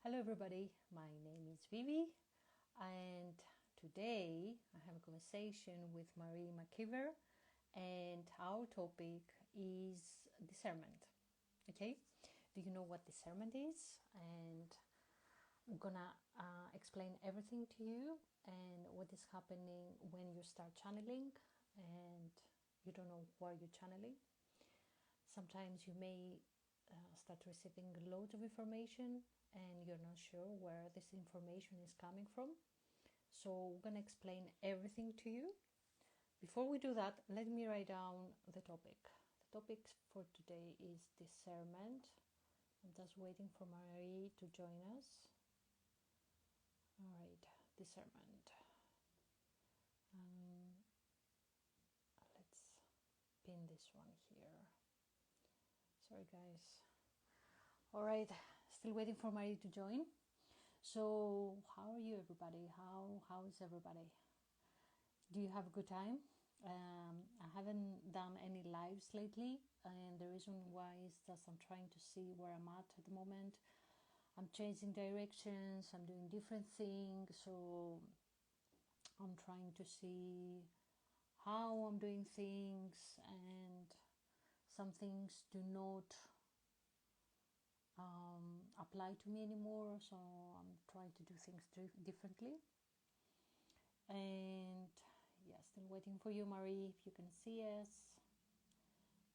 Hello everybody, my name is Vivi and today I have a conversation with Marie McKeever and our topic is discernment. Okay, do you know what discernment is? And I'm gonna explain everything to you and what is happening when you start channeling and you don't know where you're channeling. Sometimes you may start receiving loads of information and you're not sure where this information is coming from. So I'm going to explain everything to you. Before we do that, let me write down the topic. The topic for today is discernment. I'm just waiting for Marie to join us. All right, discernment. Let's pin this one here. Sorry guys. All right, still waiting for Marie to join. So how are you everybody? How is everybody? Do you have a good time? I haven't done any lives lately, and the reason why is that I'm trying to see where I'm at the moment. I'm changing directions, I'm doing different things, so I'm trying to see how I'm doing things, and some things do not apply to me anymore, so I'm trying to do things differently. And yeah, still waiting for you, Marie, if you can see us,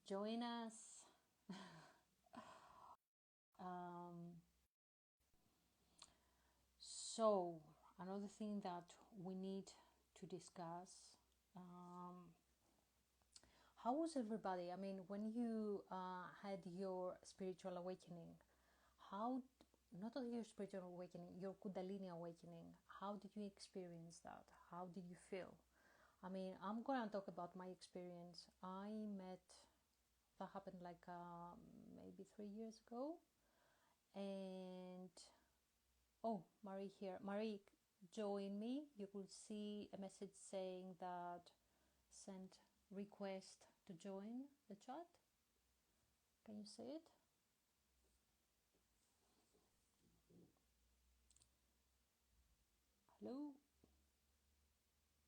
join us. So another thing that we need to discuss, how was everybody? I mean, when you had your spiritual awakening, how, not only your spiritual awakening, your Kundalini awakening, how did you experience that? How did you feel? I mean, I'm gonna talk about my experience. That happened like maybe 3 years ago. And oh, Marie here. Marie, join me. You will see a message saying that send request to join the chat. Can you see it? Hello?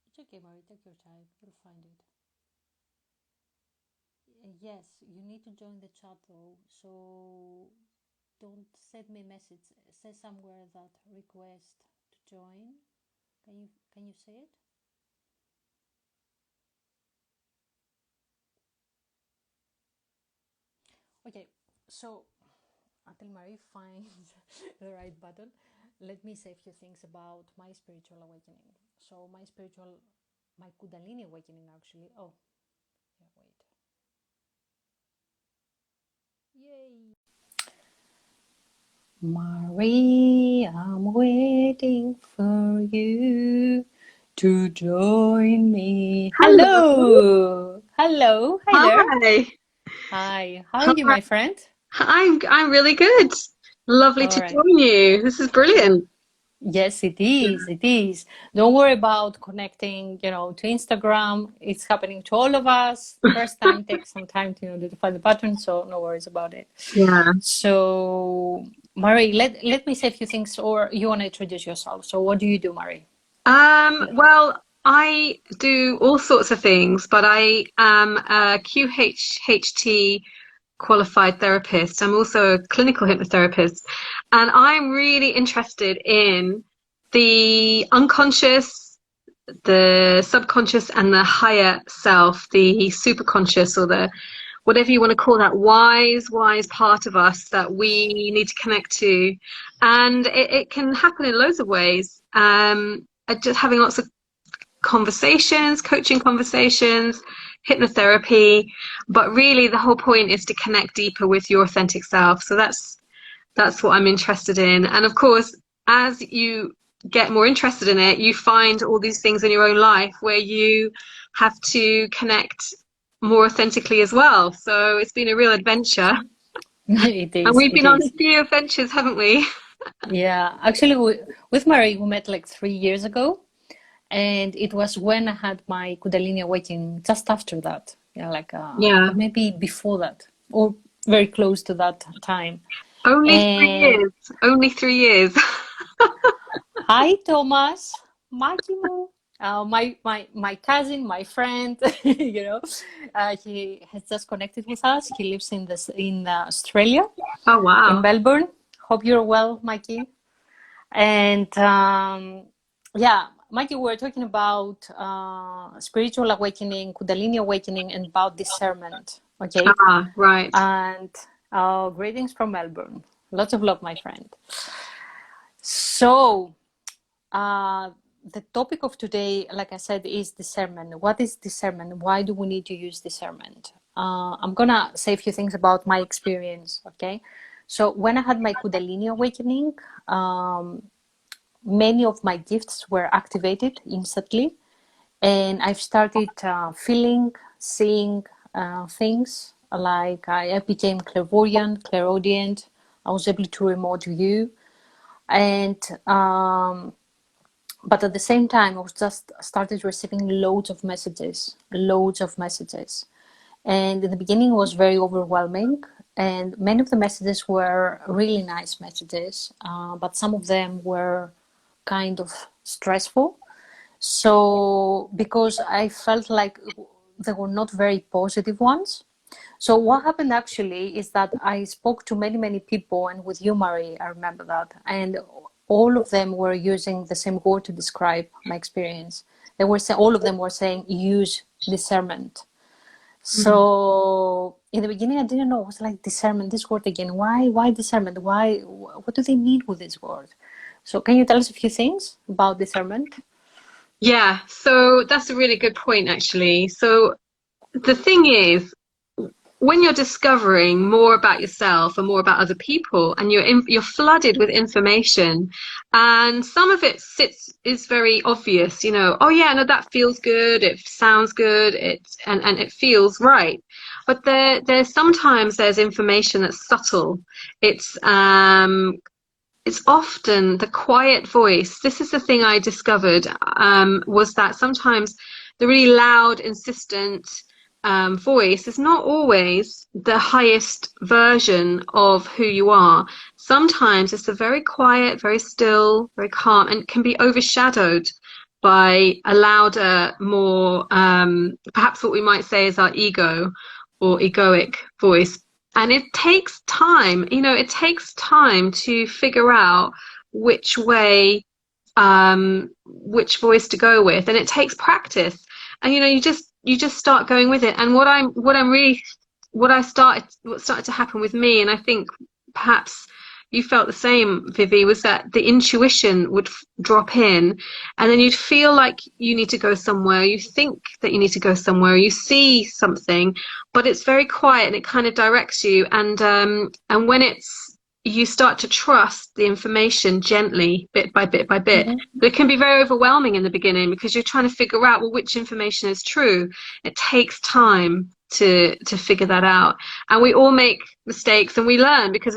It's okay, Marie, take your time. You'll find it. Yes, you need to join the chat though. So don't send me a message. Say somewhere that request to join. Can you say it? Okay, so until Marie finds the right button, let me say a few things about my spiritual awakening. So my Kundalini awakening actually. Oh, yeah, wait. Yay! Marie, I'm waiting for you to join me. Hello. Hello. Hi there. Hi. Hi. How are you, Hi. my friend? I'm really good. Lovely All to right. join you. This is brilliant. Yes, it is. It is. Don't worry about connecting, to Instagram. It's happening to all of us. First time takes some time to find the button, so no worries about it. Yeah. So, Marie, let me say a few things, or you want to introduce yourself. So, what do you do, Marie? Well, I do all sorts of things, but I am a QHHT qualified therapist. I'm also a clinical hypnotherapist, and I'm really interested in the unconscious, the subconscious, and the higher self, the superconscious, or the whatever you want to call that wise part of us that we need to connect to. And it can happen in loads of ways. Just having lots of conversations, coaching conversations, hypnotherapy, but really the whole point is to connect deeper with your authentic self. So that's what I'm interested in. And of course, as you get more interested in it, you find all these things in your own life where you have to connect more authentically as well. So it's been a real adventure. It And is. we've It been on is. a few adventures, haven't we? Yeah. Actually, with Marie, we met like 3 years ago. And it was when I had my Kundalini awakening, just after that, Yeah. or maybe before that, or very close to that time. Only three And years. Only 3 years. hi, Thomas, Makimu, my cousin, my friend. He has just connected with us. He lives in Australia, Oh, in wow. Melbourne. Hope you're well, Mikey. And yeah, Mikey, we're talking about spiritual awakening, Kundalini awakening, and about discernment. Okay, Ah, right. and greetings from Melbourne. Lots of love, my friend. So, the topic of today, like I said, is discernment. What is discernment? Why do we need to use discernment? I'm gonna say a few things about my experience, okay? So when I had my Kundalini awakening, many of my gifts were activated instantly, and I've started feeling, seeing things. Like I became clairvoyant, clairaudient. I was able to remote view, and but at the same time, I was just started receiving loads of messages, and in the beginning, it was very overwhelming. And many of the messages were really nice messages, but some of them were kind of stressful. So, because I felt like they were not very positive ones. So what happened actually is that I spoke to many, many people, and with you, Marie, I remember that. And all of them were using the same word to describe my experience. All of them were saying, use discernment. Mhm. So in the beginning, I didn't know. It was like discernment, this word again. Why discernment? What do they mean with this word? So can you tell us a few things about discernment? Yeah, so that's a really good point, actually. So the thing is, when you're discovering more about yourself and more about other people, and you're flooded with information, and some of it is very obvious, oh yeah, no, that feels good, it sounds good, and it feels right. But there's sometimes there's information that's subtle. It's often the quiet voice. This is the thing I discovered, was that sometimes the really loud, insistent voice is not always the highest version of who you are. Sometimes it's a very quiet, very still, very calm, and can be overshadowed by a louder, more, perhaps what we might say is our ego or egoic voice. And it takes time, it takes time to figure out which way, which voice to go with. And it takes practice. And, you just start going with it. And what started to happen with me, and I think perhaps you felt the same, Vivi, was that the intuition would drop in, and then you'd feel like you need to go somewhere, you think that you need to go somewhere, you see something, but it's very quiet and it kind of directs you. And when you start to trust the information gently, bit by bit by bit. Mm-hmm. But it can be very overwhelming in the beginning because you're trying to figure out, well, which information is true. It takes time to figure that out. And we all make mistakes and we learn because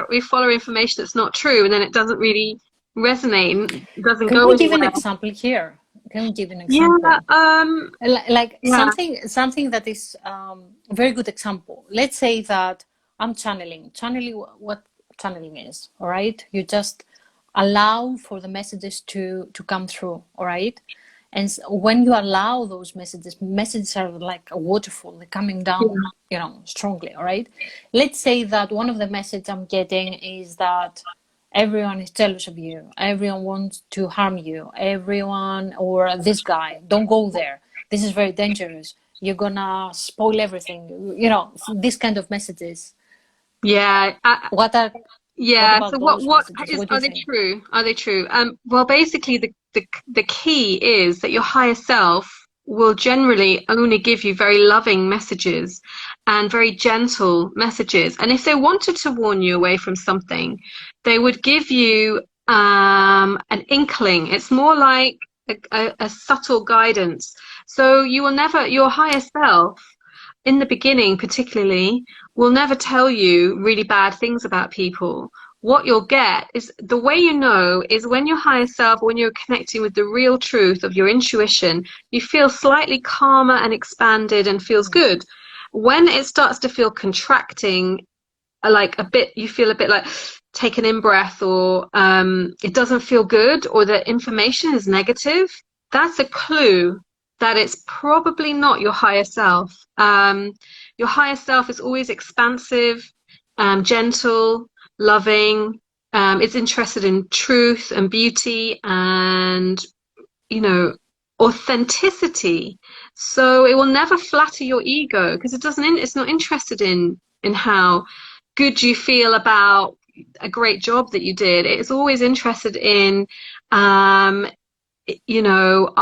we follow information that's not true, and then it doesn't really resonate, doesn't Can go we give an anywhere. example here? Can we give an Yeah, example? Like yeah, something that is a very good example. Let's say that I'm channeling. What channeling is, all right? You just allow for the messages to come through, all right? And when you allow those messages are like a waterfall, they're coming down, strongly, all right? Let's say that one of the messages I'm getting is that everyone is jealous of you, everyone wants to harm you, everyone, or this guy, don't go there, this is very dangerous, you're gonna spoil everything, these kind of messages. yeah. What Yeah. So about those messages? What do are you they think? true? Are they true? Well, basically, the key is that your higher self will generally only give you very loving messages and very gentle messages. And if they wanted to warn you away from something, they would give you an inkling. It's more like a subtle guidance. So your higher self, in the beginning particularly, will never tell you really bad things about people. What you'll get is, the way you know is when your higher self, when you're connecting with the real truth of your intuition, you feel slightly calmer and expanded and feels good. When it starts to feel contracting, like a bit, you feel a bit like take an in breath, or it doesn't feel good, or the information is negative, that's a clue that it's probably not your higher self. Your higher self is always expansive, gentle, loving. It's interested in truth and beauty and, you know, authenticity. So it will never flatter your ego, because it's not interested in how good you feel about a great job that you did. It's always interested in, you know,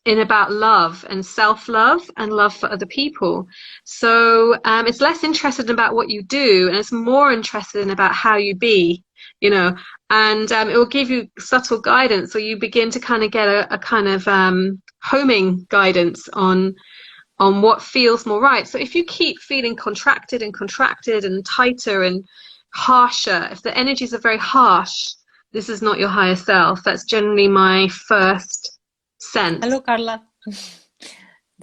in about love and self-love and love for other people. So it's less interested in about what you do, and it's more interested in about how you be, you know, and it will give you subtle guidance, or you begin to kind of get a kind of homing guidance on what feels more right. So if you keep feeling contracted and tighter and harsher, if the energies are very harsh, this is not your higher self. That's generally my first sense. Hello, Carla.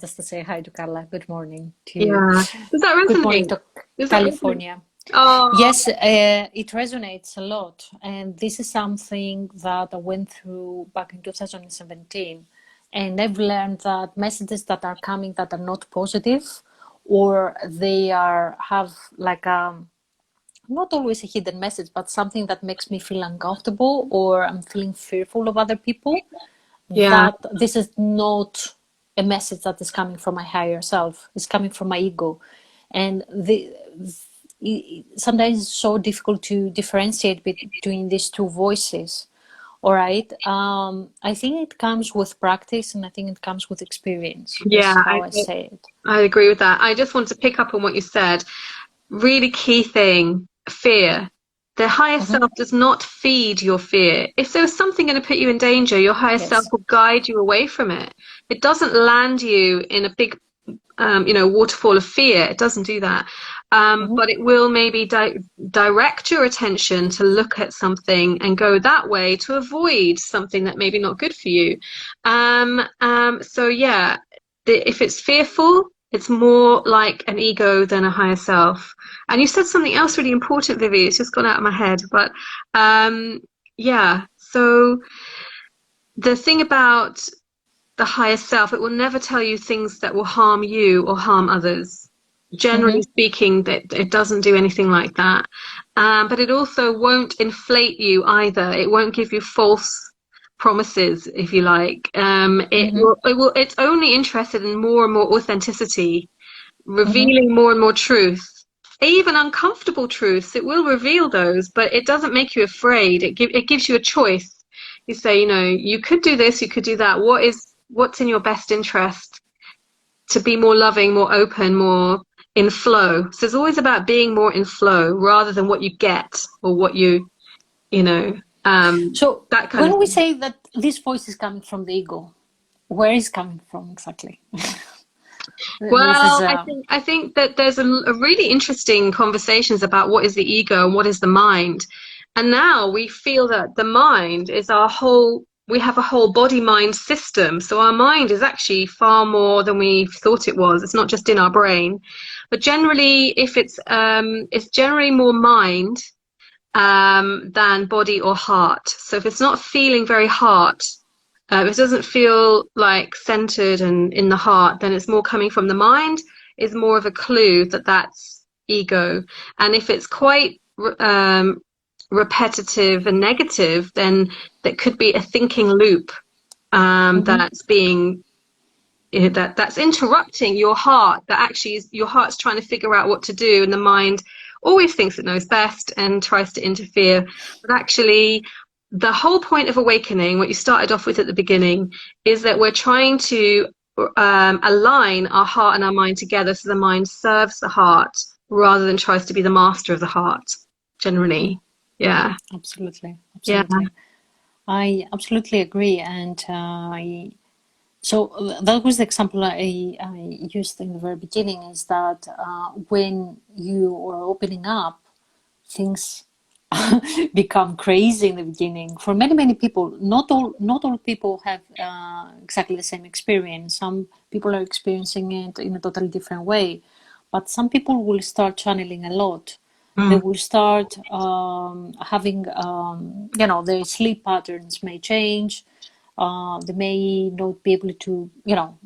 Just to say hi to Carla. Good morning to you. Yeah. Does that Good morning resonate? to California. Oh, Yes, it resonates a lot. And this is something that I went through back in 2017. And I've learned that messages that are coming that are not positive, or they have like not always a hidden message, but something that makes me feel uncomfortable, or I'm feeling fearful of other people, yeah. that this is not a message that is coming from my higher self. It's coming from my ego. And sometimes it's so difficult to differentiate between these two voices. All right. I think it comes with practice, and I think it comes with experience. This Yeah, is how I say it. I agree with that. I just want to pick up on what you said. Really key thing, fear. The higher Mm-hmm. self does not feed your fear. If there was something going to put you in danger, your higher self Yes. will guide you away from it. It doesn't land you in a big, you know, waterfall of fear. It doesn't do that. Mm-hmm. But it will maybe direct your attention to look at something and go that way to avoid something that may be not good for you. So yeah, if it's fearful, it's more like an ego than a higher self. And you said something else really important, Vivi. It's just gone out of my head. But yeah, so the thing about the higher self, it will never tell you things that will harm you or harm others. Generally Mm-hmm. speaking, that it doesn't do anything like that. But it also won't inflate you either. It won't give you false promises, if you like. Mm-hmm. It's only interested in more and more authenticity, Mm-hmm. revealing more and more truth. Even uncomfortable truths, it will reveal those, but it doesn't make you afraid. It gives you a choice. You say, you know, you could do this, you could do that. What's in your best interest to be more loving, more open, more in flow? So it's always about being more in flow rather than what you get or what you know, So that kind of when we thing. say that this voice is coming from the ego, where is it coming from exactly? This is Well, I think that there's a really interesting conversations about what is the ego and what is the mind. And now we feel that the mind is we have a whole body mind system. So our mind is actually far more than we thought it was. It's not just in our brain. But generally, if it's generally more mind than body or heart. So if it's not feeling very heart, if it doesn't feel like centered and in the heart, then it's more coming from the mind, is more of a clue that that's ego. And if it's quite repetitive and negative, then that could be a thinking loop mm-hmm. that's being that's interrupting your heart, that actually your heart's trying to figure out what to do, and the mind always thinks it knows best and tries to interfere. But actually, the whole point of awakening, what you started off with at the beginning, is that we're trying to align our heart and our mind together, so the mind serves the heart rather than tries to be the master of the heart, generally. Yeah. Absolutely, Yeah. absolutely. I absolutely agree, and so that was the example I used in the very beginning. Is that when you are opening up, things become crazy in the beginning for many people. Not all people have exactly the same experience. Some people are experiencing it in a totally different way, but some people will start channeling a lot, They will start having, their sleep patterns may change. They may not be able to,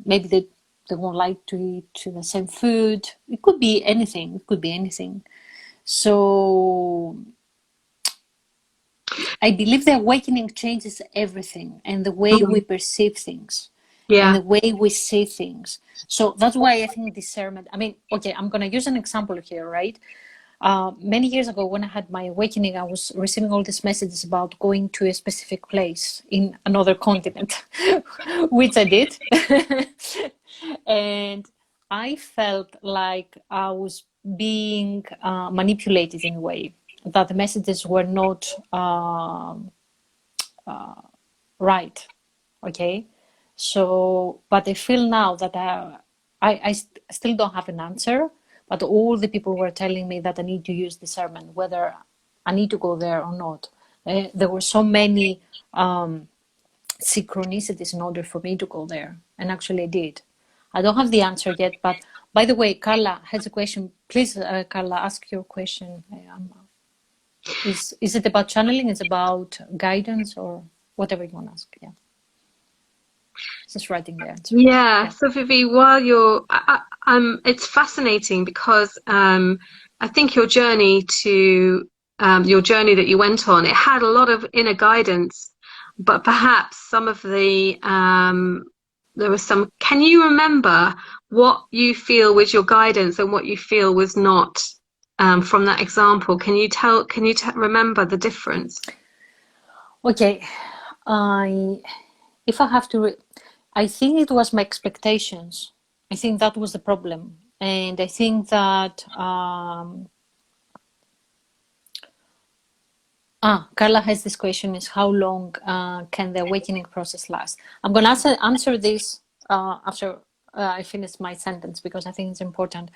maybe they won't like to eat the same food. It could be anything. It could be anything. So I believe the awakening changes everything, and the way we perceive things, and the way we see things. So that's why I think discernment, okay, I'm going to use an example here, right? Many years ago, when I had my awakening, I was receiving all these messages about going to a specific place in another continent, which I did. And I felt like I was being manipulated in a way, that the messages were not right. Okay. So, but I feel now that I still don't have an answer, but all the people were telling me that I need to use discernment, whether I need to go there or not. There were so many synchronicities in order for me to go there, and actually I did. I don't have the answer yet, but by the way, Carla has a question. Please, Carla, ask your question. Is it about channeling? Is it about guidance, or whatever you want to ask? Yeah. Just writing the answer. Yeah. So Vivi, while it's fascinating because I think your journey that you went on, it had a lot of inner guidance, but perhaps some of the there was some. Can you remember what you feel was your guidance and what you feel was not from that example? Can you remember the difference? Okay, if I have to, I think it was my expectations. I think that was the problem, and I think that Carla has this question: is how long can the awakening process last? I'm going to answer this after I finish my sentence, because I think it's important.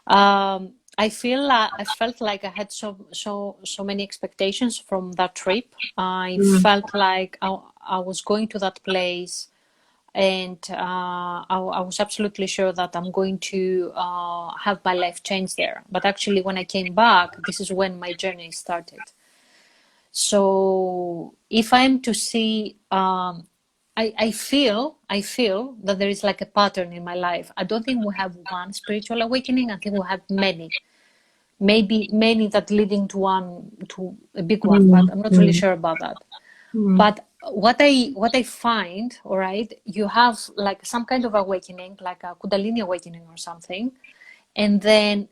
I felt like I had so many expectations from that trip. I felt like I was going to that place, and I was absolutely sure that I'm going to have my life change there. But actually, when I came back, this is when my journey started. So if I'm to see, I feel that there is like a pattern in my life. I don't think we have one spiritual awakening. I think we have many. Maybe many that leading to a big one, but I'm not really sure about that. But what I find, all right, you have like some kind of awakening, like a Kundalini awakening or something, and then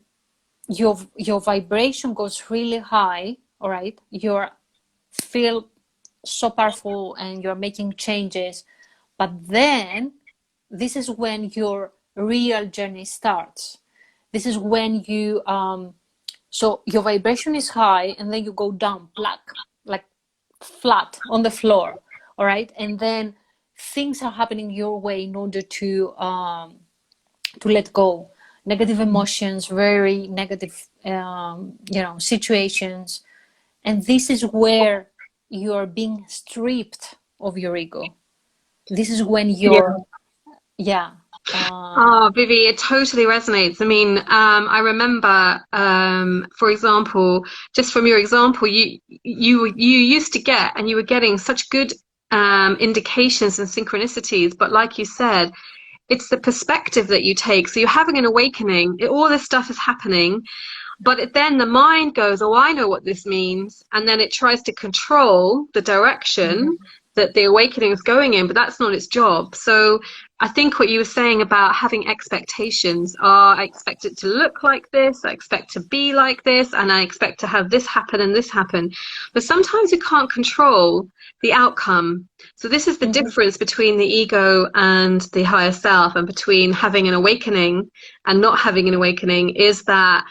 your vibration goes really high, all right. You feel so powerful and you're making changes, but then this is when your real journey starts. This is when you so your vibration is high, and then you go down like flat on the floor, all right, and then things are happening your way in order to let go negative emotions, very negative situations, and this is where you're being stripped of your ego. This is when you're Vivi, it totally resonates. I mean, I remember, for example, just from your example, you used to get, and you were getting such good indications and synchronicities, but like you said, it's the perspective that you take. So you're having an awakening, all this stuff is happening, but then the mind goes, oh, I know what this means, and then it tries to control the direction that the awakening is going in, but that's not its job. So I think what you were saying about having expectations are, I expect it to look like this, I expect to be like this, and I expect to have this happen and this happen. But sometimes you can't control the outcome. So this is the difference between the ego and the higher self, and between having an awakening and not having an awakening, is that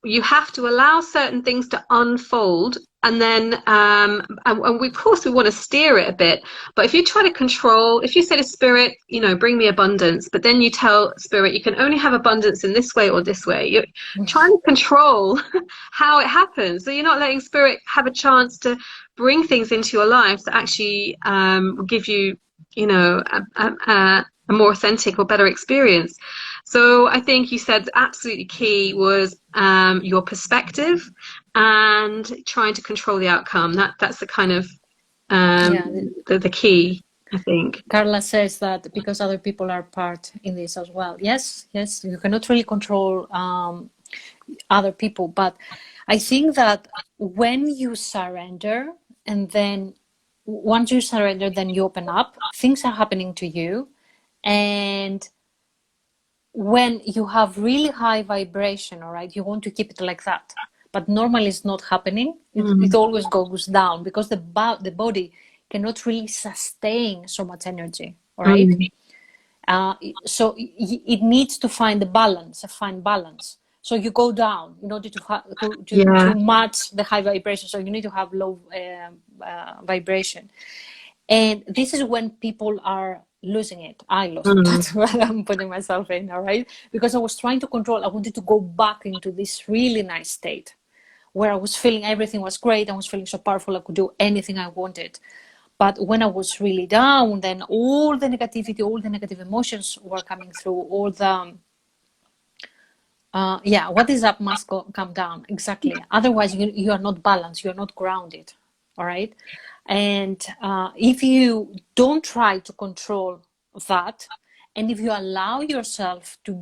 you have to allow certain things to unfold, and then and we, of course we want to steer it a bit, but if you try to control, if you say to spirit, bring me abundance, but then you tell spirit you can only have abundance in this way or this way, you're trying to control how it happens. So you're not letting spirit have a chance to bring things into your life to actually give you a more authentic or better experience. So I think you said absolutely key was your perspective and trying to control the outcome. That's the kind of Yeah, the key, I think. Carla says that because other people are part in this as well. Yes, yes, you cannot really control other people, but I think that when you surrender, and then once you surrender, then you open up, things are happening to you. And when you have really high vibration, all right, you want to keep it like that. But normally it's not happening. It always goes down because the body cannot really sustain so much energy, all right? So it needs to find a balance, a fine balance. So you go down in order to match the high vibration. So you need to have low vibration. And this is when people are losing it. I lost it. That's what I'm putting myself in, all right? Because I was trying to control. I wanted to go back into this really nice state where I was feeling everything was great. I was feeling so powerful. I could do anything I wanted. But when I was really down, then all the negativity, all the negative emotions were coming through. All the, what is up must come down. Exactly. Otherwise, you are not balanced. You are not grounded. All right. And if you don't try to control that, and if you allow yourself to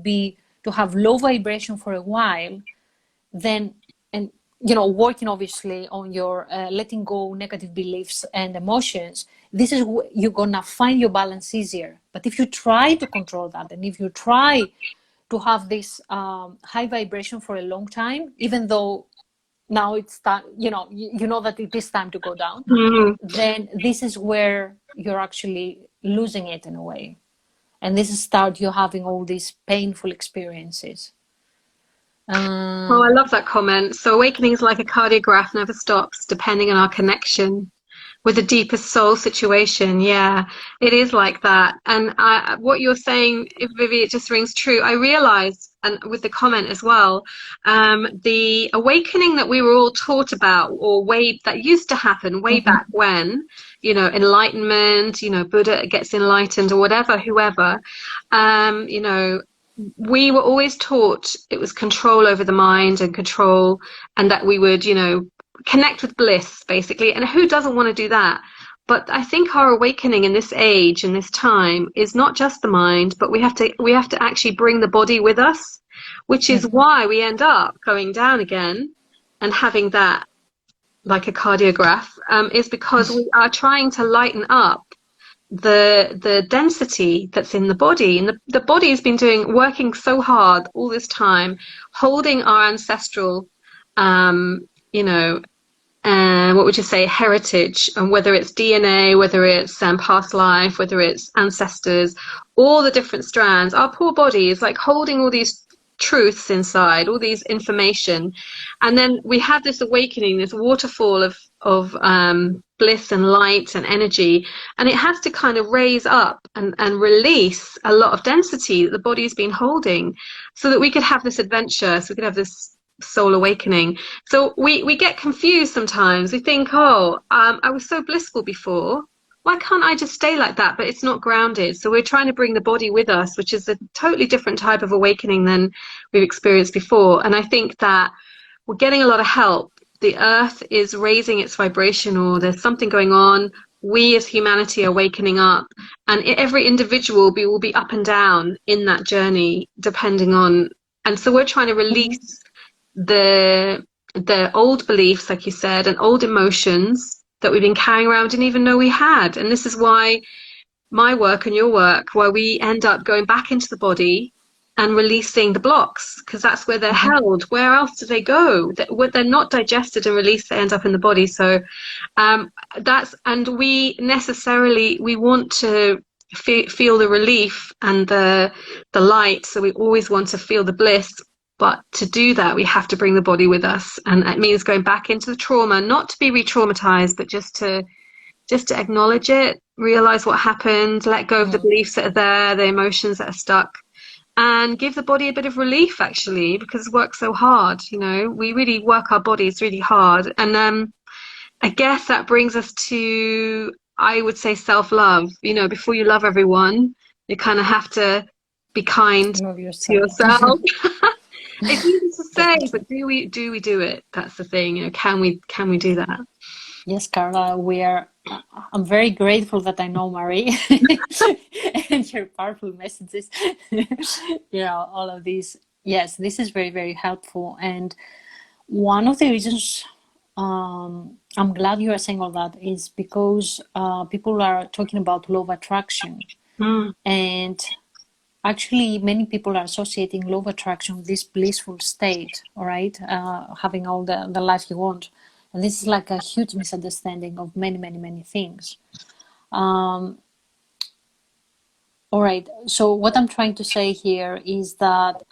have low vibration for a while, then, and working obviously on your letting go negative beliefs and emotions, this is you're gonna find your balance easier. But if you try to control that, and if you try to have this high vibration for a long time, even though now it's time, you know that it is time to go down, then this is where you're actually losing it in a way. And this is you having all these painful experiences. Oh, I love that comment. So awakening is like a cardiograph, never stops, depending on our connection with the deepest soul situation. Yeah, it is like that. And what you're saying, Vivi, it just rings true. I realized, and with the comment as well, the awakening that we were all taught about, or that used to happen way back when, enlightenment, Buddha gets enlightened, or whatever, whoever, we were always taught it was control over the mind and control, and that we would, connect with bliss, basically. And who doesn't want to do that? But I think our awakening in this age, in this time, is not just the mind, but we have to actually bring the body with us, which is why we end up going down again and having that like a cardiograph, is because we are trying to lighten up the density that's in the body. And the body has been working so hard all this time, holding our ancestral what would you say, heritage, and whether it's DNA, whether it's past life, whether it's ancestors, all the different strands. Our poor body is like holding all these truths inside, all these information, and then we have this awakening, this waterfall of bliss and light and energy, and it has to kind of raise up and release a lot of density that the body's been holding, so that we could have this adventure, so we could have this soul awakening. So we get confused sometimes. We think, I was so blissful before, why can't I just stay like that? But it's not grounded. So we're trying to bring the body with us, which is a totally different type of awakening than we've experienced before. And I think that we're getting a lot of help. The earth is raising its vibration, or there's something going on. We as humanity are wakening up, and every individual will be up and down in that journey, depending on. And so we're trying to release the old beliefs, like you said, and old emotions that we've been carrying around, didn't even know we had. And this is why my work and your work, why we end up going back into the body and releasing the blocks, because that's where they're held. Where else do they go? They're not digested and released, they end up in the body. So and we want to feel the relief and the light, so we always want to feel the bliss. But to do that, we have to bring the body with us. And it means going back into the trauma, not to be re-traumatized, but just to acknowledge it, realize what happened, let go of the beliefs that are there, the emotions that are stuck, and give the body a bit of relief, actually, because it works so hard. We really work our bodies really hard. And I guess that brings us to, I would say, self-love. Before you love everyone, you kind of have to be kind Love to yourself. yourself. It's easy to say, but do we do it? That's the thing. You know, can we do that? Yes, Carla, I'm very grateful that I know Marie and your powerful messages. All of these. Yes, this is very, very helpful. And one of the reasons I'm glad you are saying all that is because people are talking about law of attraction. Mm. And actually, many people are associating law of attraction with this blissful state, all right? Having all the life you want. And this is like a huge misunderstanding of many, many, many things. All right. So what I'm trying to say here is that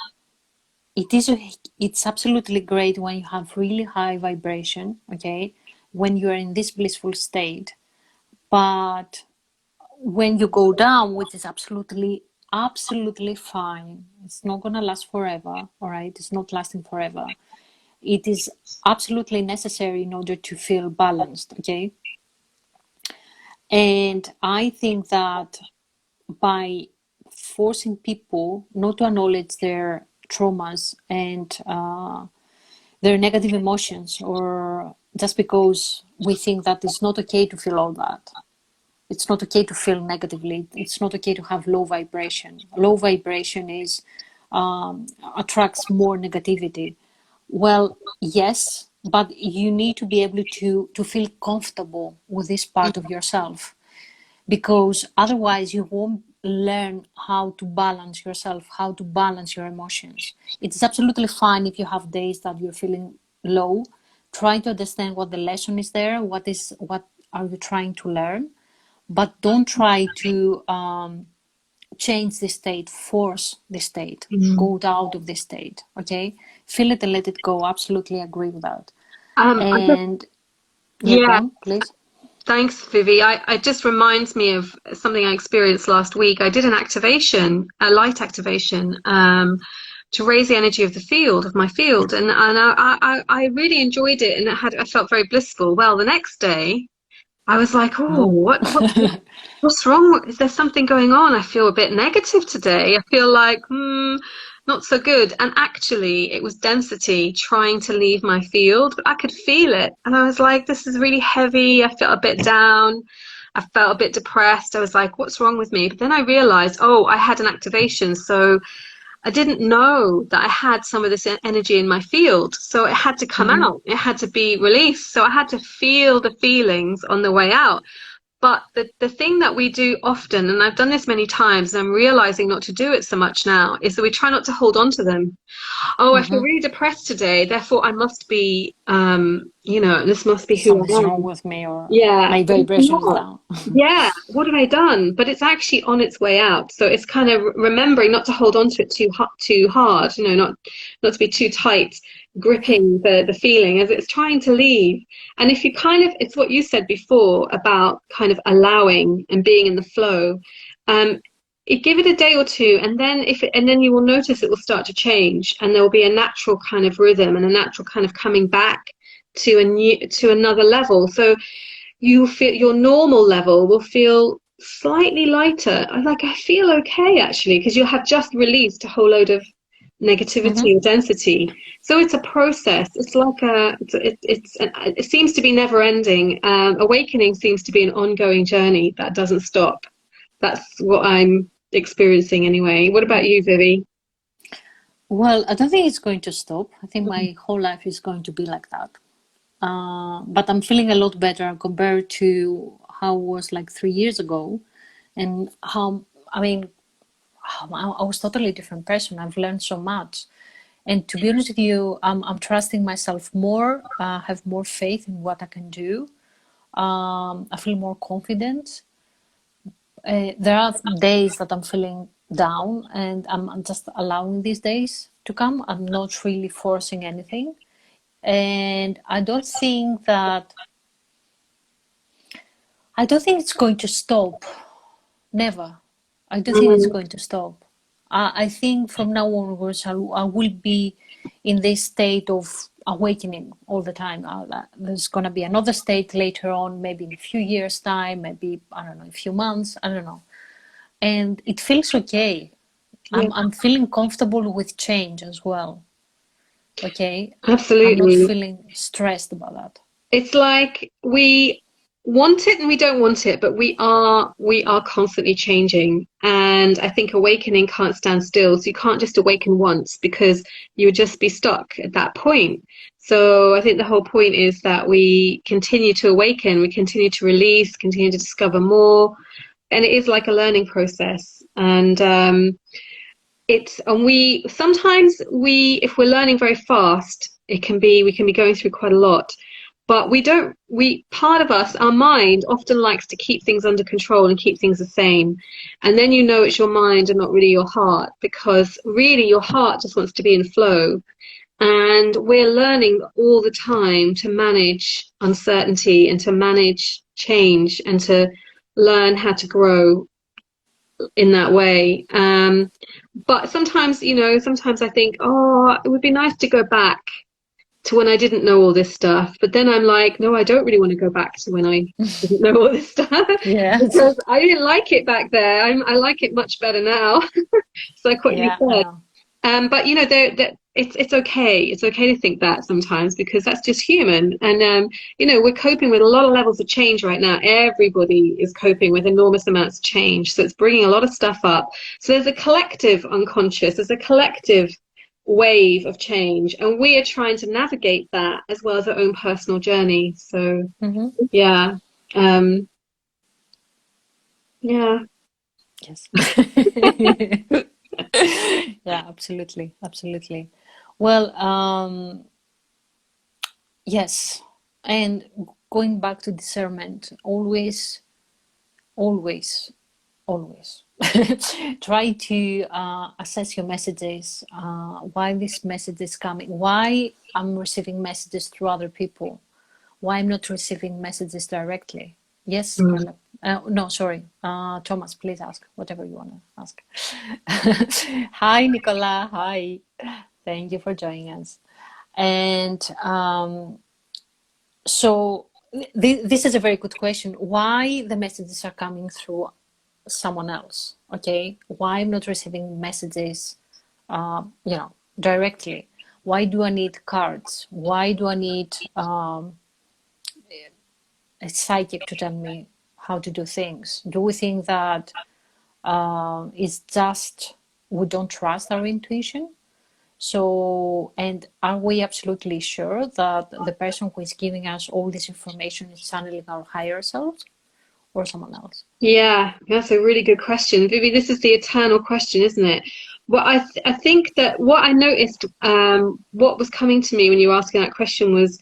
it's absolutely great when you have really high vibration, okay? When you are in this blissful state. But when you go down, which is absolutely fine, it's not going to last forever, all right? It's not lasting forever. It is absolutely necessary in order to feel balanced, okay? And I think that by forcing people not to acknowledge their traumas and their negative emotions, or just because we think that it's not okay to feel all that, it's not okay to feel negatively, it's not okay to have low vibration. Low vibration is attracts more negativity. Well, yes, but you need to be able to feel comfortable with this part of yourself, because otherwise you won't learn how to balance yourself, how to balance your emotions. It's absolutely fine if you have days that you're feeling low. Try to understand what the lesson is there, what are you trying to learn, but don't try to change the state, force the state, go out of the state, okay? Feel it and let it go. Absolutely agree with that. And yeah, go Yeah, on, please. thanks, Vivi. It just reminds me of something I experienced last week. I did an activation, a light activation, to raise the energy of the field, of my field, and I really enjoyed it, and I felt very blissful. Well, the next day, I was like, oh, No. what's wrong? Is there something going on? I feel a bit negative today. I feel like, not so good. And actually, it was density trying to leave my field, but I could feel it. And I was like, this is really heavy. I felt a bit down. I felt a bit depressed. I was like, what's wrong with me? But then I realized, oh, I had an activation. So I didn't know that I had some of this energy in my field. So it had to come out. It had to be released. So I had to feel the feelings on the way out. But the thing that we do often, and I've done this many times, and I'm realizing not to do it so much now, is that we try not to hold on to them. Oh, I feel really depressed today, therefore I must be, this must be who I Something's wrong am. with me, or Yeah, my but it's vibration is not. down. Yeah, what have I done? But it's actually on its way out. So it's kind of remembering not to hold on to it too hard, not to be too tight, gripping the feeling as it's trying to leave. And if you it's what you said before about kind of allowing and being in the flow. Give it a day or two, and then you will notice it will start to change, and there will be a natural kind of rhythm and a natural kind of coming back to another level. So you feel your normal level will feel slightly lighter. I feel okay actually, because you have just released a whole load of negativity or density. So it's a process. It's like it seems to be never ending. Awakening seems to be an ongoing journey that doesn't stop. That's what I'm experiencing anyway. What about you, Vivi? Well, I don't think it's going to stop. I think my whole life is going to be like that. But I'm feeling a lot better compared to how it was like 3 years ago, and I was totally different person. I've learned so much, and to be honest with you, I'm trusting myself more. Have more faith in what I can do. I feel more confident. There are days that I'm feeling down, and I'm just allowing these days to come. I'm not really forcing anything, and I don't think it's going to stop. Never. I don't think it's going to stop. I think from now onwards, I will be in this state of awakening all the time. There's going to be another state later on, maybe in a few years' time, maybe, I don't know, a few months, I don't know. And it feels okay. I'm feeling comfortable with change as well. Okay. Absolutely. I'm not feeling stressed about that. It's like we want it and we don't want it, but we are constantly changing. And I think awakening can't stand still. So you can't just awaken once, because you would just be stuck at that point. So I think the whole point is that we continue to awaken, we continue to release, continue to discover more. And it is like a learning process. And we sometimes, if we're learning very fast, we can be going through quite a lot. But part of us, our mind often likes to keep things under control and keep things the same. And then it's your mind and not really your heart, because really your heart just wants to be in flow. And we're learning all the time to manage uncertainty and to manage change and to learn how to grow in that way. But sometimes I think, oh, it would be nice to go back to when I didn't know all this stuff. But then I'm like, no, I don't really want to go back to when I didn't know all this stuff. Yeah. Because I didn't like it back there. I like it much better now. It's like what you said. But it's okay. It's okay to think that sometimes, because that's just human. And we're coping with a lot of levels of change right now. Everybody is coping with enormous amounts of change. So it's bringing a lot of stuff up. So there's a collective unconscious. There's a collective wave of change, and we are trying to navigate that as well as our own personal journey. So yeah. Yes. Yeah, absolutely. Well, yes. And going back to discernment, always try to assess your messages, why this message is coming, why I'm receiving messages through other people, why I'm not receiving messages directly. Yes, Carla. No, sorry. Thomas, please ask whatever you want to ask. Hi, Nicola. Hi. Thank you for joining us. And so this is a very good question. Why the messages are coming through someone else? Okay. Why I'm not receiving messages, directly? Why do I need cards? Why do I need a psychic to tell me how to do things? Do we think that it's just we don't trust our intuition? So, and are we absolutely sure that the person who is giving us all this information is channeling our higher self or someone else? Yeah, that's a really good question, Vivi. This is the eternal question, isn't it? Well, I think that what I noticed, what was coming to me when you were asking that question was,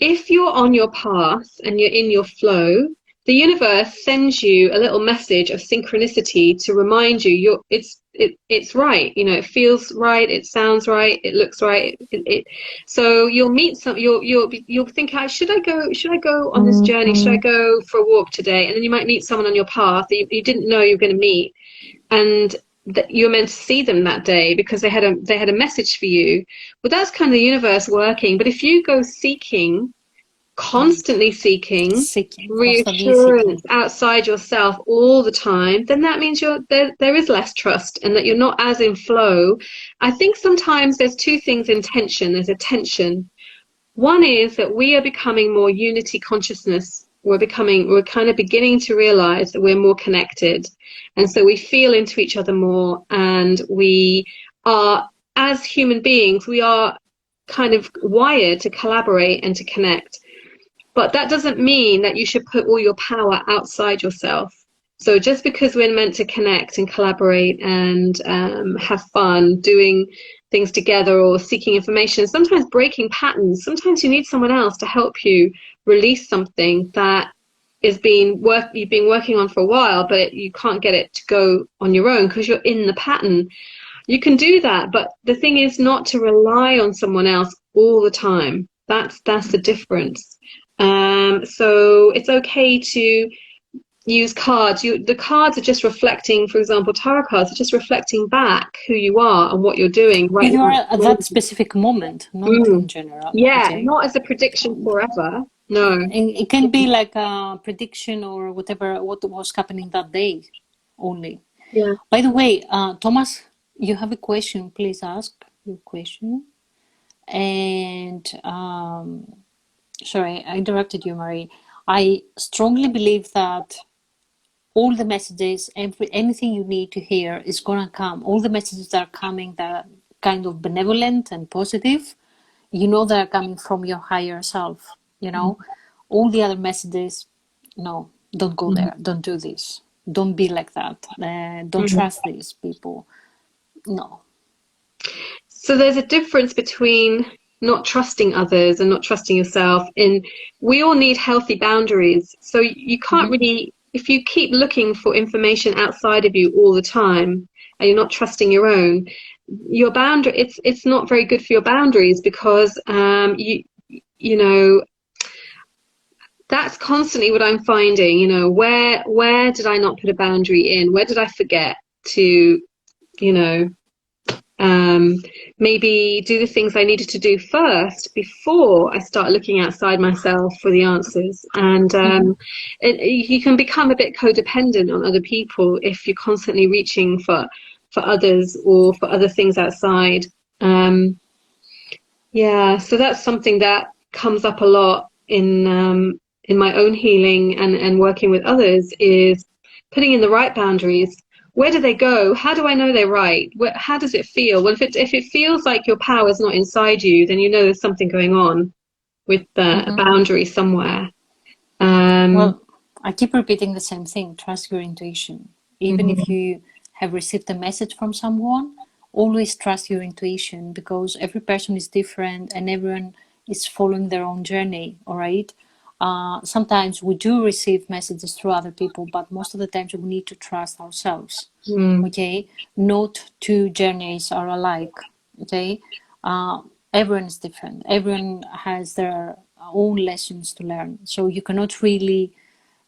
if you're on your path and you're in your flow, the universe sends you a little message of synchronicity to remind you it's right. It feels right, it sounds right, it looks right. So you'll meet you'll think, should I go on this journey? Should I go for a walk today? And then you might meet someone on your path that you didn't know you were going to meet, and that you're meant to see them that day because they had a message for you. Well, that's kind of the universe working. But if you go constantly seeking reassurance outside yourself all the time, then that means there is less trust and that you're not as in flow. I think sometimes there's two things in tension. There's a tension. One is that we are becoming more unity consciousness. We're kind of beginning to realize that we're more connected. And so we feel into each other more, and we are, as human beings, we are kind of wired to collaborate and to connect. But that doesn't mean that you should put all your power outside yourself. So just because we're meant to connect and collaborate and have fun doing things together or seeking information, sometimes breaking patterns, sometimes you need someone else to help you release something that you've been working on for a while, but you can't get it to go on your own because you're in the pattern. You can do that, but the thing is not to rely on someone else all the time. That's the difference. So it's okay to use cards. The cards are just reflecting, for example, tarot cards are just reflecting back who you are and what you're doing right you now. are at that specific moment, not in general. Yeah, okay. Not as a prediction forever. No. And it can be like a prediction or whatever, what was happening that day only. Yeah. By the way, Thomas you have a question, please ask your question. And sorry, I interrupted you, Marie. I strongly believe that all the messages, anything you need to hear is gonna come. All the messages that are coming that are kind of benevolent and positive, you know, they're coming from your higher self. You know, all the other messages, no, don't go there. Don't do this. Don't be like that. Don't trust these people. No. So there's a difference between not trusting others and not trusting yourself. And we all need healthy boundaries. So you can't really, if you keep looking for information outside of you all the time and you're not trusting your own, your boundary, it's not very good for your boundaries, because you know, that's constantly what I'm finding. You know, where did I not put a boundary in? Where did I forget to, you know, maybe do the things I needed to do first before I start looking outside myself for the answers. And you can become a bit codependent on other people if you're constantly reaching for others or for other things outside. Yeah, so that's something that comes up a lot in my own healing and working with others, is putting in the right boundaries. Where do they go? How do I know they're right? How does it feel? Well, if it feels like your power is not inside you, then you know there's something going on with a boundary somewhere. Well, I keep repeating the same thing. Trust your intuition. Even if you have received a message from someone, always trust your intuition, because every person is different and everyone is following their own journey. All right. Sometimes we do receive messages through other people, but most of the times we need to trust ourselves. Okay, not two journeys are alike. Okay, everyone is different. Everyone has their own lessons to learn. So you cannot really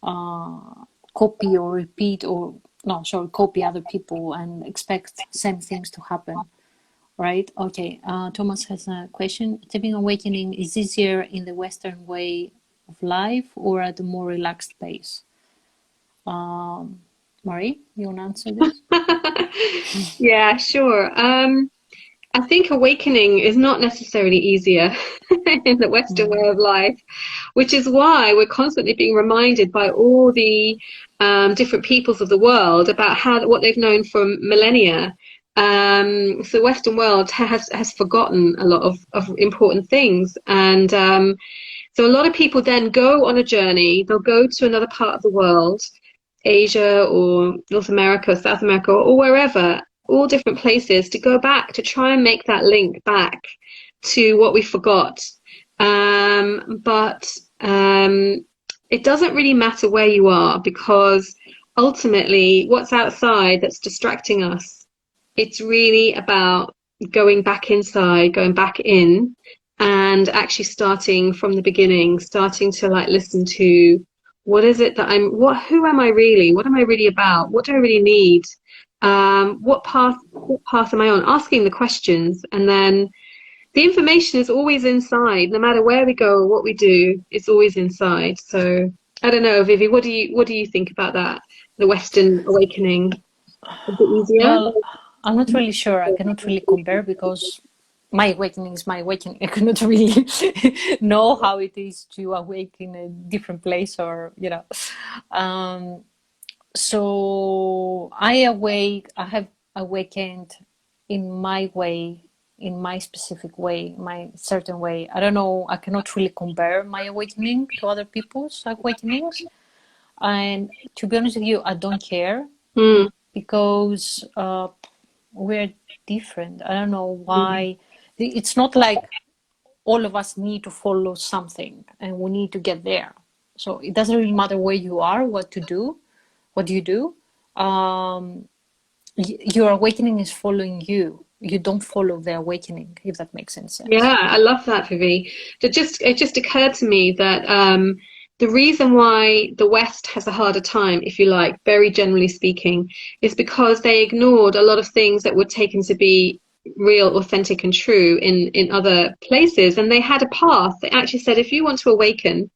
copy or repeat copy other people and expect same things to happen. Right? Okay. Thomas has a question. Achieving awakening is easier in the Western way of life or at a more relaxed pace? Marie, you want to answer this? Yeah, sure. I think awakening is not necessarily easier in the Western way of life, which is why we're constantly being reminded by all the different peoples of the world about what they've known for millennia. So the Western world has forgotten a lot of important things, and so a lot of people then go on a journey. They'll go to another part of the world, Asia or North America or South America or wherever, all different places, to go back to try and make that link back to what we forgot. But it doesn't really matter where you are, because ultimately what's outside that's distracting us, it's really about going back inside, going back in, and actually starting from the beginning, starting to listen to what is it that who am I really? What am I really about? What do I really need? What path am I on? Asking the questions, and then the information is always inside. No matter where we go or what we do, it's always inside. So I don't know, Vivi, what do you think about that? The Western awakening, a bit easier? Well, I'm not really sure. I cannot really compare, because my awakening is my awakening. I cannot really know how it is to awaken in a different place, or so I have awakened in my way, in my specific way, my certain way. I don't know. I cannot really compare my awakening to other people's awakenings. And to be honest with you, I don't care, because we're different. I don't know why. It's not like all of us need to follow something and we need to get there. So it doesn't really matter where you are, what you do. Your awakening is following you. You don't follow the awakening, if that makes any sense. Yeah, I love that, Vivi. It just occurred to me that the reason why the West has a harder time, if you like, very generally speaking, is because they ignored a lot of things that were taken to be real, authentic, and true in other places. And they had a path. They actually said, if you want to awaken,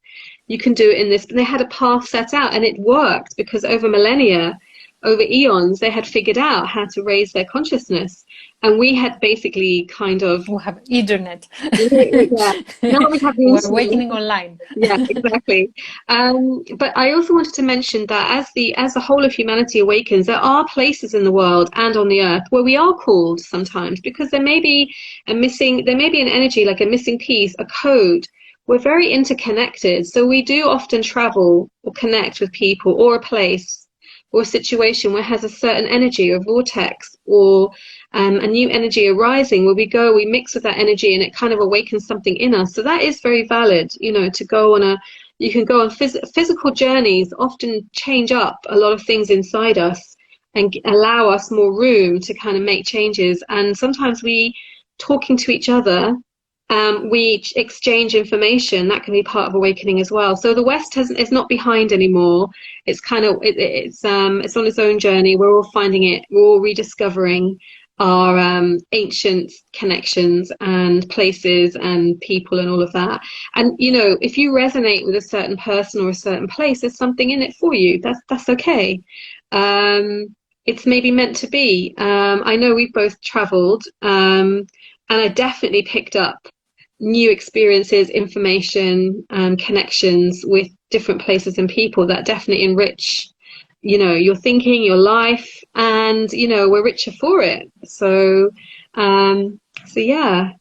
you can do it in this. They had a path set out, and it worked, because over millennia, over eons, they had figured out how to raise their consciousness. And we had basically kind of, We have internet. yeah, now we have the We're internet. awakening online. Yeah, exactly. But I also wanted to mention that as the whole of humanity awakens, there are places in the world and on the earth where we are called sometimes, because there may be an energy, like a missing piece, a code. We're very interconnected, so we do often travel or connect with people or a place or a situation where it has a certain energy or vortex, or a new energy arising, where we mix with that energy and it kind of awakens something in us. So that is very valid, to go on you can go on physical journeys, often change up a lot of things inside us and allow us more room to kind of make changes. And sometimes talking to each other, we exchange information. That can be part of awakening as well. So the West is not behind anymore. It's kind of it's on its own journey. We're all finding it. We're all rediscovering our ancient connections and places and people and all of that. And if you resonate with a certain person or a certain place, there's something in it for you. That's okay. It's maybe meant to be. I know we've both traveled, and I definitely picked up new experiences, information, connections with different places and people that definitely enrich your thinking, your life, and we're richer for it. So yeah,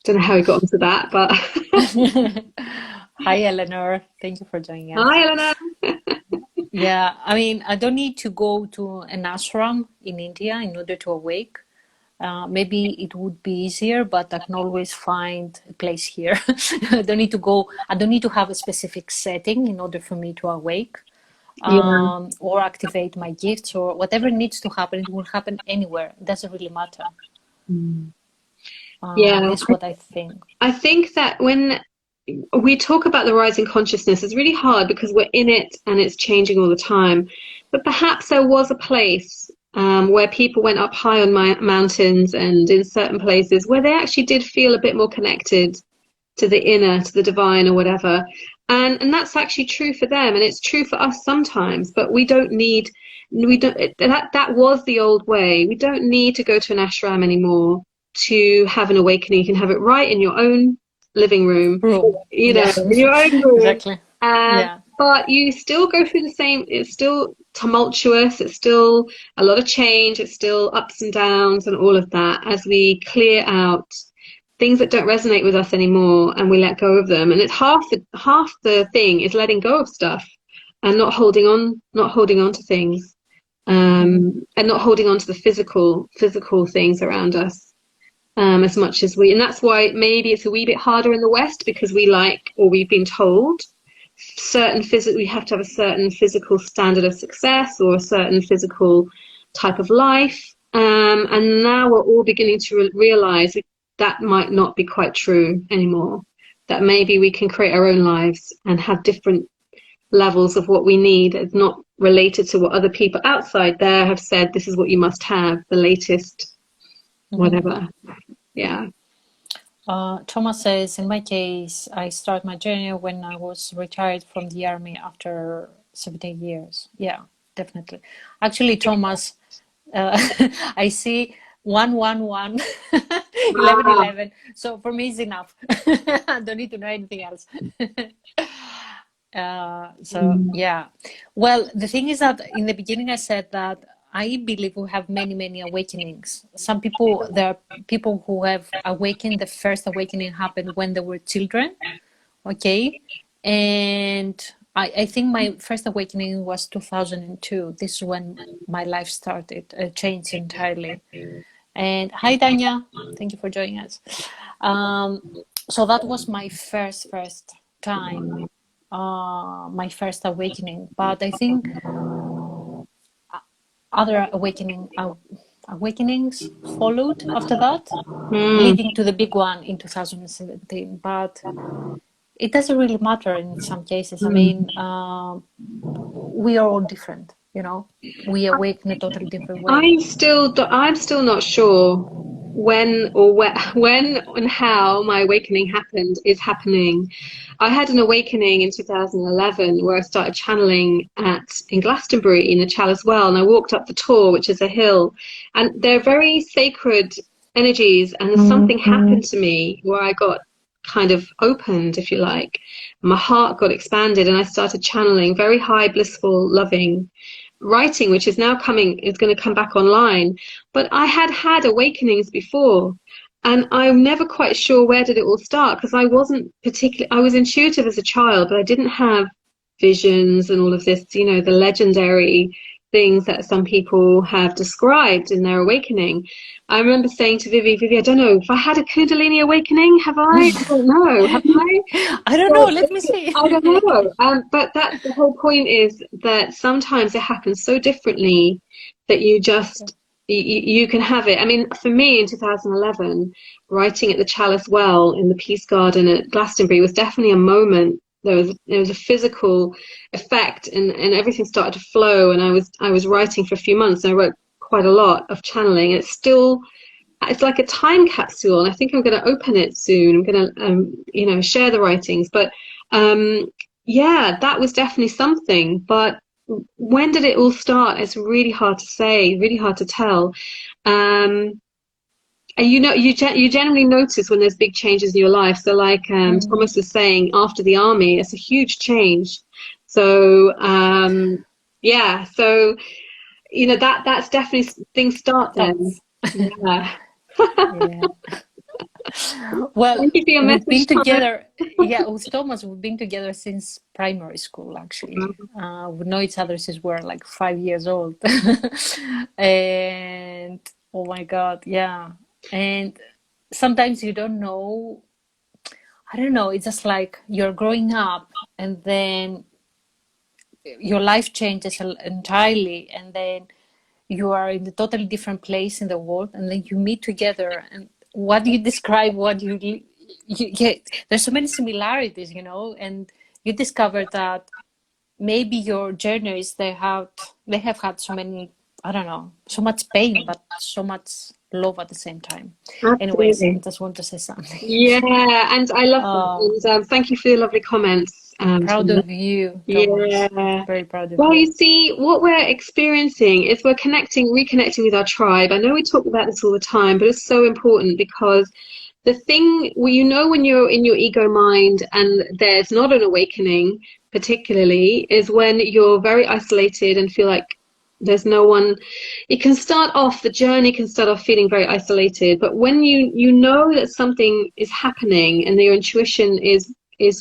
don't know how we got onto that, but Hi, Eleanor. Thank you for joining us. Hi, Eleanor. Yeah, I mean, I don't need to go to an ashram in India in order to awake. Maybe it would be easier, but I can always find a place here. I don't need to have a specific setting in order for me to awake. Yeah. Or activate my gifts, or whatever needs to happen. It will happen anywhere. It doesn't really matter. Yeah, That's what I think. I think that when we talk about the rising consciousness, it's really hard because we're in it and it's changing all the time. But perhaps there was a place where people went up high on mountains and in certain places where they actually did feel a bit more connected to the inner, to the divine or whatever. And that's actually true for them, and it's true for us sometimes, but that was the old way. We don't need to go to an ashram anymore to have an awakening. You can have it right in your own living room, in your own room. Exactly. But you still go through the same, it's still tumultuous, it's still a lot of change, it's still ups and downs and all of that as we clear out things that don't resonate with us anymore and we let go of them. And it's half the thing is letting go of stuff and not holding on to things, and not holding on to the physical things around us as much as and that's why maybe it's a wee bit harder in the West, because we've been told we have to have a certain physical standard of success or a certain physical type of life, and now we're all beginning to realize that might not be quite true anymore, that maybe we can create our own lives and have different levels of what we need. It's not related to what other people outside there have said, this is what you must have, the latest whatever. Yeah. Thomas says, in my case, I started my journey when I was retired from the army after 17 years. Yeah, definitely. Actually, Thomas, I see 111 1111, so for me it's enough. I don't need to know anything else. Yeah, well, the thing is that in the beginning I said that I believe we have many awakenings. There are people who have awakened. The first awakening happened when they were children, okay, and I think my first awakening was 2002. This is when my life started, changed entirely. And hi, Danya. Thank you for joining us. So that was my first time, my first awakening. But I think other awakenings followed after that, leading to the big one in 2017. But it doesn't really matter in some cases. I mean, we are all different, you know. We awake in a totally different way. I'm still not sure when and how my awakening is happening. I had an awakening in 2011 where I started channeling in Glastonbury in the Chalice Well, and I walked up the Tor, which is a hill, and they're very sacred energies, and something happened to me where I got kind of opened, if you like. My heart got expanded, and I started channeling very high, blissful, loving writing, which is now going to come back online. But I had awakenings before, and I'm never quite sure where did it all start, because I was intuitive as a child, but I didn't have visions and all of this, the legendary things that some people have described in their awakening. I remember saying to Vivi, I don't know if I had a Kundalini awakening. Have I? I don't know. Have I? I don't know. Let me see. I don't know. But that's the whole point, is that sometimes it happens so differently that you can have it. I mean, for me in 2011, writing at the Chalice Well in the Peace Garden at Glastonbury was definitely a moment. There was a physical effect, and everything started to flow. And I was writing for a few months, and I wrote quite a lot of channeling. It's like a time capsule, and I think I'm going to open it soon. I'm going to share the writings. But yeah, that was definitely something. But when did it all start? It's really hard to say, really hard to tell. And you generally notice when there's big changes in your life. So like Thomas was saying, after the army, it's a huge change. So yeah, so that's definitely, things start then. Yeah. Yeah. Well, Thank you for your we've been message, together. Yeah, with Thomas, we've been together since primary school, actually. We know each other since we're like 5 years old. And oh my God, yeah. And sometimes you don't know, I don't know, it's just like you're growing up, and then your life changes entirely, and then you are in a totally different place in the world, and then you meet together, and what you describe, you get, there's so many similarities, and you discover that maybe your journeys, they have had so many, I don't know, so much pain, but so much love at the same time. Absolutely. Anyways, I just want to say something. Yeah, and I love that. And thank you for your lovely comments. Proud of you, Thomas. Yeah. Very proud of Well, you. you see, what we're experiencing is we're reconnecting with our tribe. I know we talk about this all the time, but it's so important, because the thing, when you're in your ego mind and there's not an awakening, particularly, is when you're very isolated and feel like there's no one. The journey can start off feeling very isolated, but when you know that something is happening and your intuition is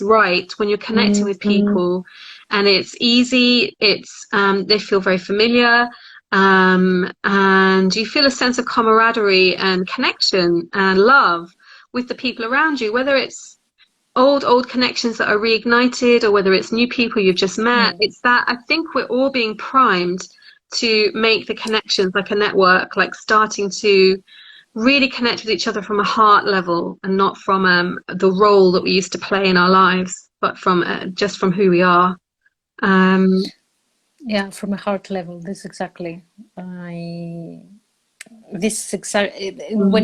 right, when you're connecting with people, and it's easy, they feel very familiar, and you feel a sense of camaraderie and connection and love with the people around you, whether it's old connections that are reignited, or whether it's new people you've just met. It's that I think we're all being primed to make the connections, like a network, like starting to really connect with each other from a heart level, and not from the role that we used to play in our lives, but from just from who we are. Yeah, from a heart level. This exactly. When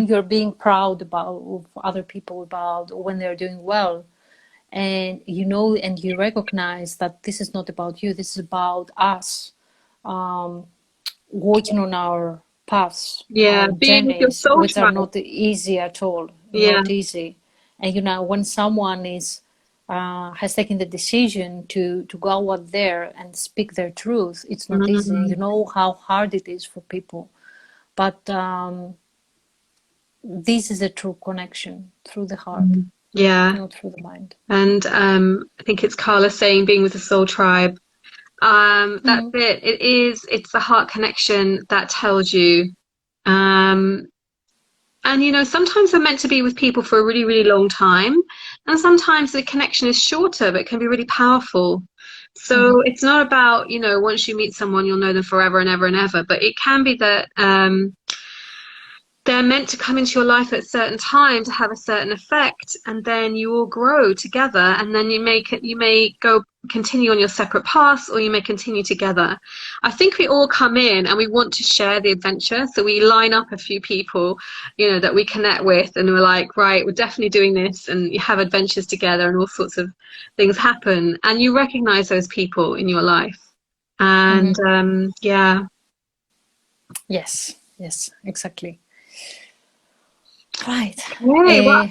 you're being proud of other people, about when they're doing well, and and you recognize that this is not about you, this is about us, working on our paths, Yeah, our being with your journeys, soul which are tribe. not easy at all. Yeah. Not easy. And when someone has taken the decision to go out there and speak their truth, it's not easy. You know how hard it is for people, but this is a true connection through the heart. Yeah, not through the mind. And I think it's Carla saying, being with the soul tribe. That's it. It's the heart connection that tells you. And sometimes we're meant to be with people for a really, really long time, and sometimes the connection is shorter, but it can be really powerful. So it's not about, once you meet someone, you'll know them forever and ever and ever, but it can be that they're meant to come into your life at a certain time to have a certain effect, and then you all grow together, and then you may go continue on your separate paths, or you may continue together. I think we all come in and we want to share the adventure. So we line up a few people, you know, that we connect with, and we're like, right, we're definitely doing this, and you have adventures together and all sorts of things happen. And you recognize those people in your life. And yeah. Yes, exactly. Right. Yay, well,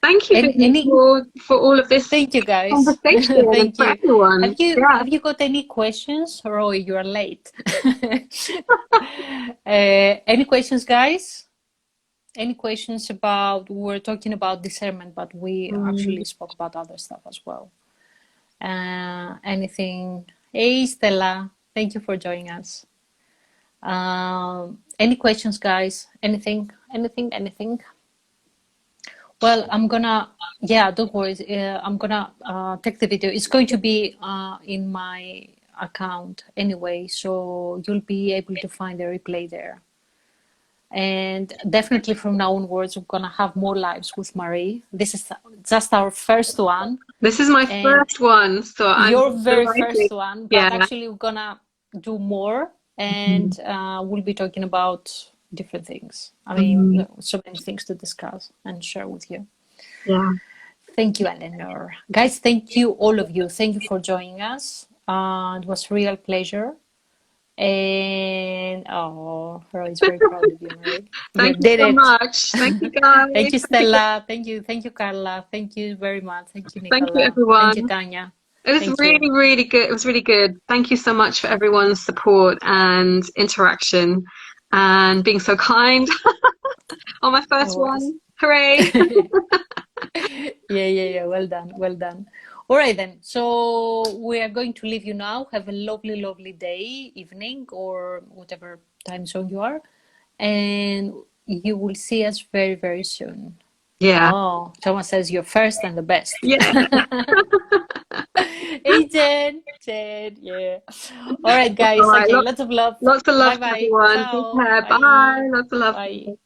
thank you for all of this. Thank you, guys. Conversation. Thank you. Everyone. Have you got any questions? Roy, you are late. Any questions, guys? Any questions about, we're talking about discernment, but we actually spoke about other stuff as well. Anything? Hey, Stella, thank you for joining us. Any questions, guys? Anything? Well, I'm gonna, don't worry. I'm gonna take the video. It's going to be in my account anyway, so you'll be able to find the replay there. And definitely from now onwards, we're gonna have more lives with Marie. This is just our first one. This is my first one, so I'm your very first one. But actually, we're gonna do more, and we'll be talking about different things. I mean, so many things to discuss and share with you. Yeah. Thank you, Eleanor. Guys, thank you, all of you. Thank you for joining us. It was a real pleasure. And Roy is very proud of you, Marie. Thank you so much. Thank you, guys. Thank you, Stella. Thank you, Carla. Thank you very much. Thank you, Nicola. Thank you, everyone. Thank you, Tanya. It was really good. It was really good. Thank you so much for everyone's support and interaction and being so kind on my first one. Hooray! Yeah. Well done. All right, then. So we are going to leave you now. Have a lovely day, evening, or whatever time zone you are. And you will see us very, very soon. Yeah. Oh, Thomas says you're first and the best. Yeah. Hey, Jen. Yeah. All right, guys. Okay, lots of love. Lots of love, Bye-bye. everyone. Ciao. Take care. Bye. Lots of love. Bye.